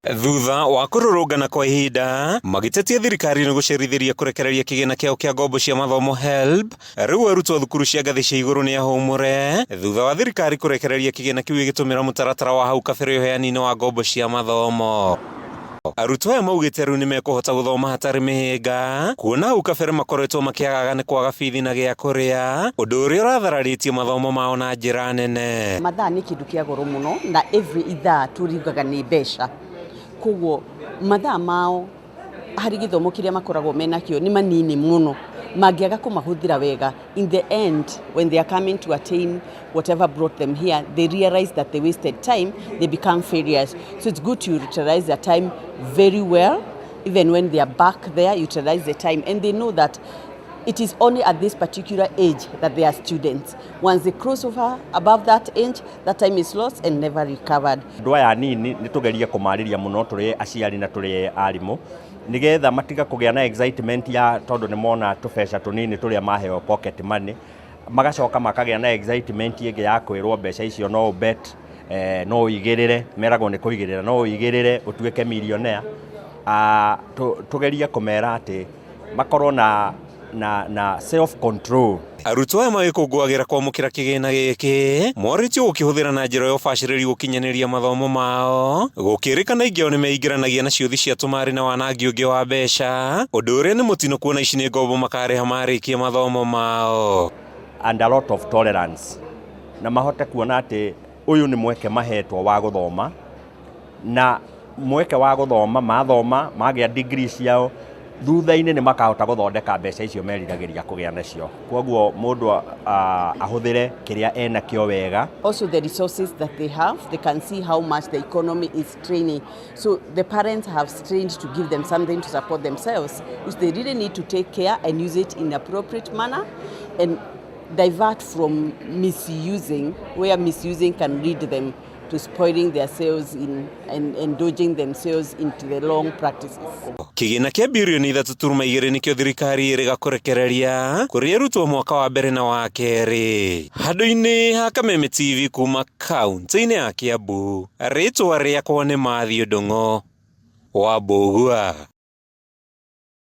Thutha wa kururungana kwa ihinda magitetia thirikari ni gucerithiria kurekereria kigina kiao kia ngombo cia mathomo HELB, riu arutwo thukuru cia ngathi cia iguru ni ahumure thutha wa thirikari kurekereria kigina kiu gitumira mutaratara wa hau kabere uheani wa ngombo cia mathomo. Arutwo aya maugite riu ni mekuhota guthoma hatari mihinga kuona hau kabere makoretwo makiagaga ni kwaga bithi na gia kuria, undu uria urathararitie mathomo mao na njira nene. Mathaa ni kindu kia goro muno na every ithaa turigaga ni mbeca, koguo mathaa mao hari githomo kiria makoragwo menakio ni manini muno, mangiaga kumahuthira wega. In the end, when they are coming to attain whatever brought them here, they realize that they wasted time, they become failures. So it's good to utilize their time very well. Even when they are back there, utilize the time, and they know that it is only at this particular age that they are students. Once they cross over above that age, that time is lost and never recovered. Ndoya nini nitugeria kumariria muno turi aciari na turi arimu nigetha matiga kugea na excitement ya tondu ni mona tubesha tunini turia maheo pocket money, magacoka makagea na excitement ingi ya kwirwo mbeca icio no bet, no igirire, meragwo ni kuigirira, no igirire utuike millionaire. Tugeria kumera ati makorwo na self control. Arutwo aya magikungwagira kwamukira kigina giki moritio gukihuthira na njira ya ubaciriri gukinyaniria mathomo mao, gukirikana ingio ni meingiranagia na ciuthi cia tumari na wanangi ungi wa mbeca, undu uria ni mutino kuona ici ni ngombo makareha marikia mathomo mao. And a lot of tolerance, na mahote kuona ati uyu ni mweke mahetwo wa guthoma, na mweke wa guthoma mathoma magia degree ciao thutha-ini ni makahota guthondeka mbeca icio meriragiria kugea nacio. Koguo mundu ahuthire kiria ena kio wega. Also the resources that they have, they can see how much the economy is straining. So the parents have strained to give them something to support themselves, which they really need to take care and use it in appropriate manner and divert from misusing, where misusing can lead them to spoiling themselves and indulging themselves into the wrong practices. Kigina kia birioni 3.2 nikio thirikari iriga kurekereria kuri arutwo mwaka wa mbere na wa keri. Handu-ini ha Kameme TV kuma kaunti-ini ya Kiambu, ritwa riakwa ni Mathew Ndung'u wa Mbugua.